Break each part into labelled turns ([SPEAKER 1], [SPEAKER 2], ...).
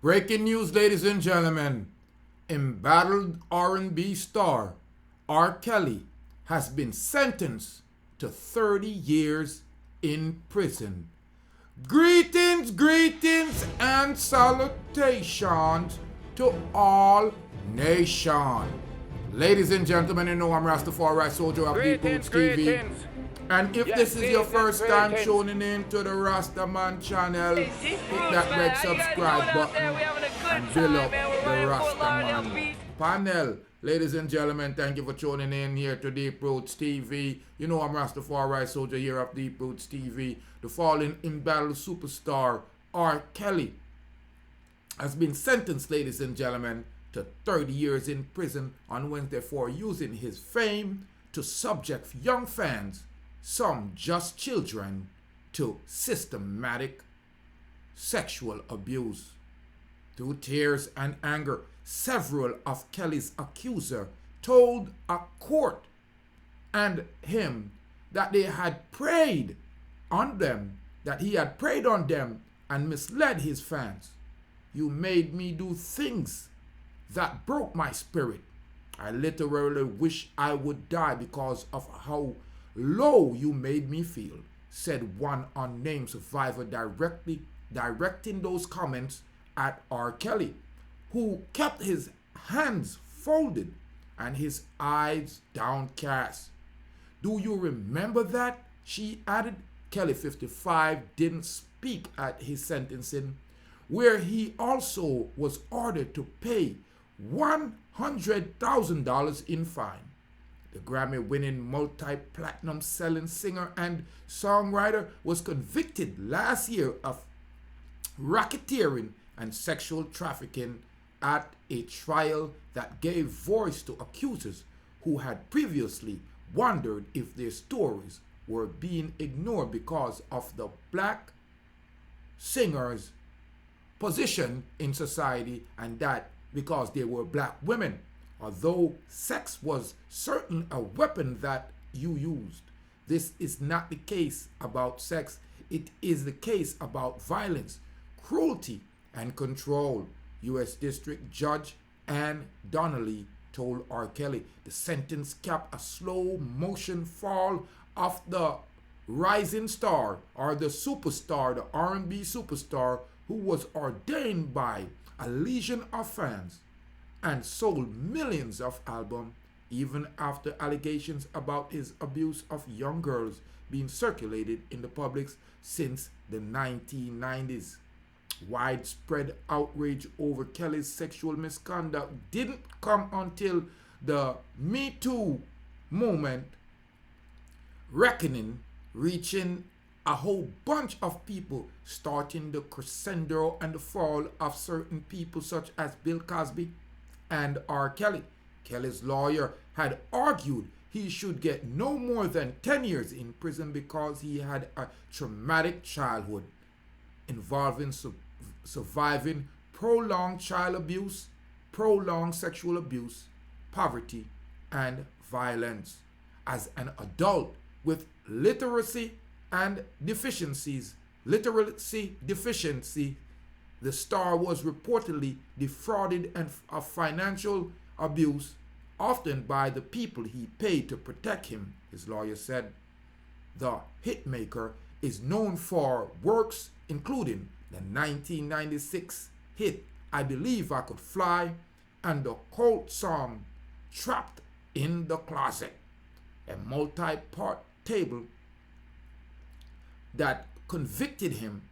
[SPEAKER 1] Breaking news, ladies and gentlemen. Embattled R&B star R.Kelly has been sentenced to 30 years in prison. Greetings, greetings, and salutations to all nations. Ladies and gentlemen, you know I'm Rastafari Soldier of Deep Roots TV. And if this is your first time tuning in to the Rastaman channel, hit that red subscribe button and build up the Rastaman panel. Ladies and gentlemen, thank you for tuning in here to Deep Roots TV. You know I'm Rastafari Soldier here of Deep Roots TV. The fallen in battle superstar R.Kelly has been sentenced, ladies and gentlemen, to 30 years in prison on Wednesday for using his fame to subject young fans, some just children, to systematic sexual abuse. Through tears and anger, several of Kelly's accusers told a court and him that they had preyed on them, that he had preyed on them and misled his fans. You made me do things that broke my spirit. I literally wish I would die because of how low you made me feel, said one unnamed survivor, directing those comments at R. Kelly, who kept his hands folded and his eyes downcast. Do you remember that? She added. Kelly, 55, didn't speak at his sentencing, where he also was ordered to pay $100,000 in fine. The Grammy-winning multi-platinum selling singer and songwriter was convicted last year of racketeering and sexual trafficking at a trial that gave voice to accusers who had previously wondered if their stories were being ignored because of the black singer's position in society, and that because they were black women. Although sex was certainly a weapon that you used, this is not the case about sex. It is the case about violence, cruelty, and control. U.S. District Judge Ann Donnelly told R. Kelly the sentence capped a slow motion fall of the rising star, or the superstar, the R&B superstar, who was ordained by a legion of fans and sold millions of albums, even after allegations about his abuse of young girls being circulated in the public since the 1990s. Widespread outrage over Kelly's sexual misconduct didn't come until the Me Too movement reckoning, reaching a whole bunch of people, starting the crescendo and the fall of certain people such as Bill Cosby and R. Kelly. Kelly's lawyer had argued he should get no more than 10 years in prison because he had a traumatic childhood involving surviving prolonged child abuse, prolonged sexual abuse, poverty, and violence. As an adult with literacy deficiency, the star was reportedly defrauded of financial abuse, often by the people he paid to protect him, his lawyer said. The hitmaker is known for works including the 1996 hit I Believe I Could Fly and the cult song Trapped in the Closet, a multi-part table that convicted him.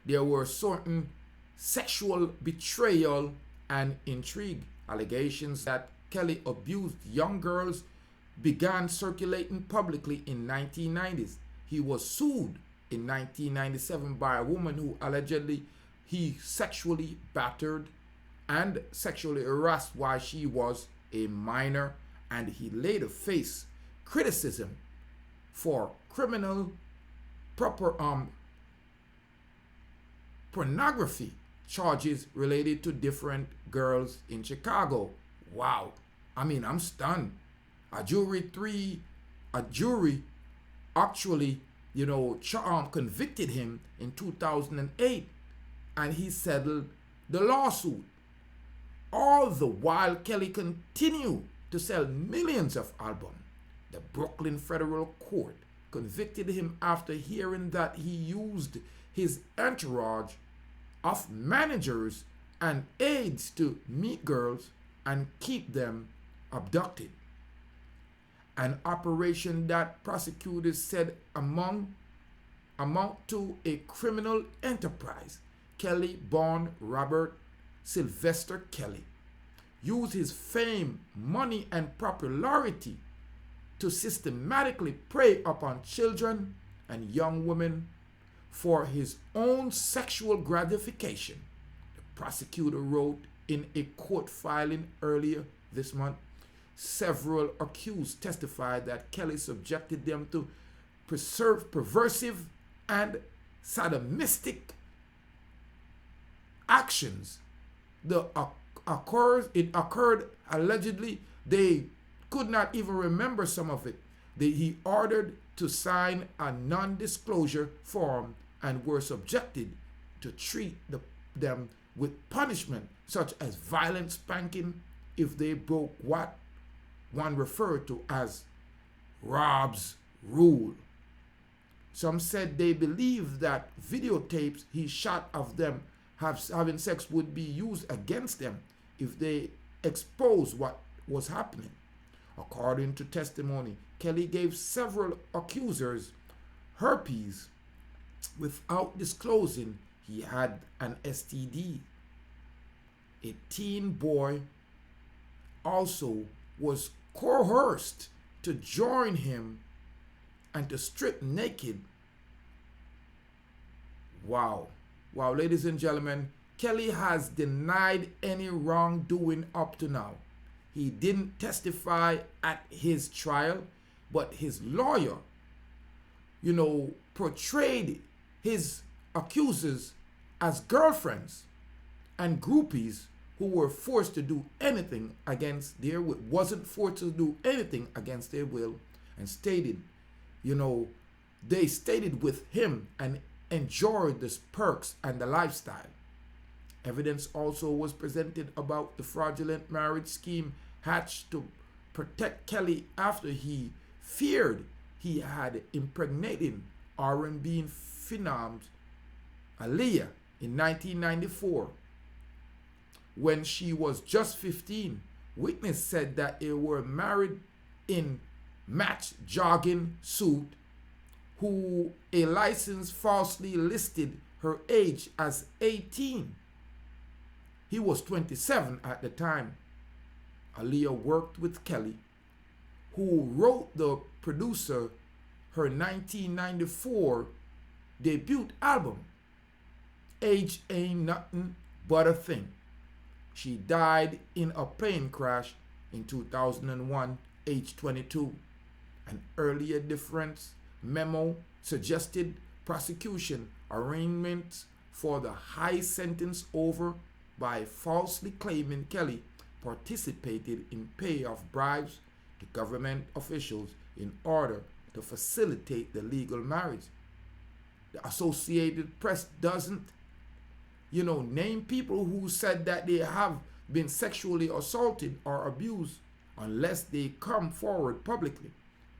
[SPEAKER 1] There were certain sexual betrayal and intrigue. Allegations that Kelly abused young girls began circulating publicly in 1990s. He was sued in 1997 by a woman who allegedly he sexually battered and sexually harassed while she was a minor, and he later faced criticism for criminal pornography charges related to different girls in Chicago. Wow. I mean, I'm stunned. A jury actually, convicted him in 2008, and he settled the lawsuit. All the while, Kelly continued to sell millions of albums. The Brooklyn Federal Court convicted him after hearing that he used his entourage of managers and aides to meet girls and keep them abducted. An operation that prosecutors said amount to a criminal enterprise. Kelly, born Robert Sylvester Kelly, used his fame, money, and popularity to systematically prey upon children and young women for his own sexual gratification. The prosecutor wrote in a court filing earlier this month. Several accused testified that Kelly subjected them to perversive and sadomastic actions. It occurred allegedly. They could not even remember some of it. He ordered to sign a non-disclosure form and were subjected to treat them with punishment such as violent spanking if they broke what one referred to as Rob's rule. Some said they believed that videotapes he shot of them having sex would be used against them if they exposed what was happening. According to testimony, Kelly gave several accusers herpes without disclosing he had an STD. A teen boy also was coerced to join him and to strip naked. Wow, ladies and gentlemen, Kelly has denied any wrongdoing up to now. He didn't testify at his trial, but his lawyer, portrayed his accusers as girlfriends and groupies who were forced to do anything against their will, wasn't forced to do anything against their will, and stated, they stayed with him and enjoyed the perks and the lifestyle. Evidence also was presented about the fraudulent marriage scheme hatched to protect Kelly after he feared he had impregnated R&B phenom Aaliyah in 1994. When she was just 15, witness said that they were married in match jogging suit, who a license falsely listed her age as 18. He was 27 at the time. Aaliyah worked with Kelly, who wrote the producer her 1994 debut album, Age Ain't Nothing But a Thing. She died in a plane crash in 2001, age 22. An earlier difference memo suggested prosecution arrangements for the high sentence over by falsely claiming Kelly participated in pay of bribes to government officials in order to facilitate the legal marriage. The Associated Press doesn't, name people who said that they have been sexually assaulted or abused unless they come forward publicly.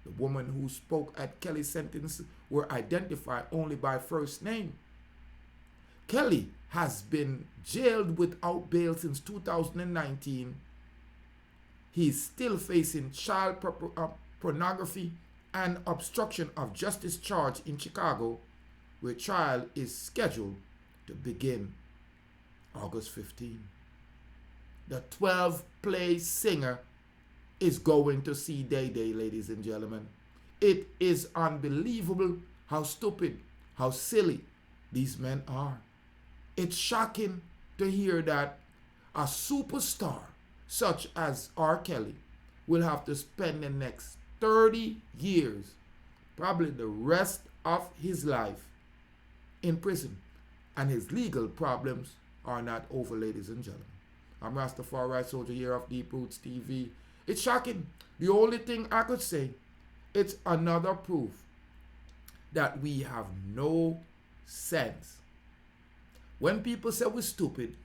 [SPEAKER 1] The women who spoke at Rkellysentence were identified only by first name. Kelly has been jailed without bail since 2019. He's still facing child pornography and obstruction of justice charge in Chicago, where trial is scheduled to begin August 15. The 12-play singer is going to see Day Day, ladies and gentlemen. It is unbelievable how stupid, how silly these men are. It's shocking to hear that a superstar such as R.Kelly will have to spend the next 30 years, probably the rest of his life, in prison. And his legal problems are not over, ladies and gentlemen. I'm Rastafari Soldier here of Deep Roots TV. It's shocking. The only thing I could say, it's another proof that we have no sense. When people say we're stupid,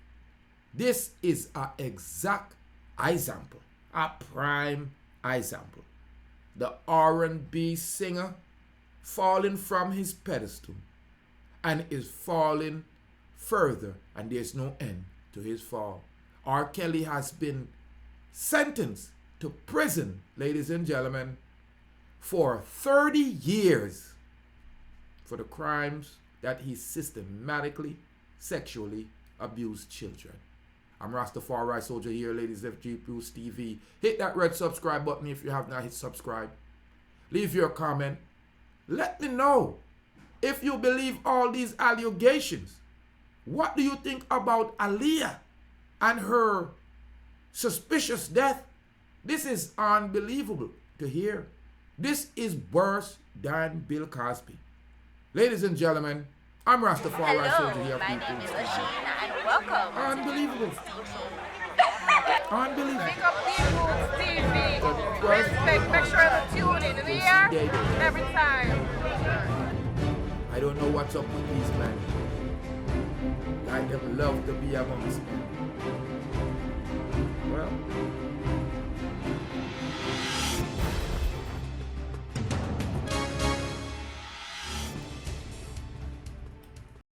[SPEAKER 1] This is an exact example, a prime example. The R&B singer falling from his pedestal and is falling further, and there's no end to his fall. R. Kelly has been sentenced to prison, ladies and gentlemen, for 30 years for the crimes that he systematically sexually abused children. I'm Rastafari Soldier here, ladies of FG Plus TV. Hit that red subscribe button if you have not hit subscribe. Leave your comment. Let me know if you believe all these allegations. What do you think about Aaliyah and her suspicious death? This is unbelievable to hear. This is worse than Bill Cosby. Ladies and gentlemen, I'm Rastafari Soldier here.
[SPEAKER 2] My name is Ashina and welcome.
[SPEAKER 1] Unbelievable. Unbelievable.
[SPEAKER 3] Pick up News TV. Respect. Make sure to tune in the year every time.
[SPEAKER 1] I don't know what's up with these men. I them love to be amongst men. Well,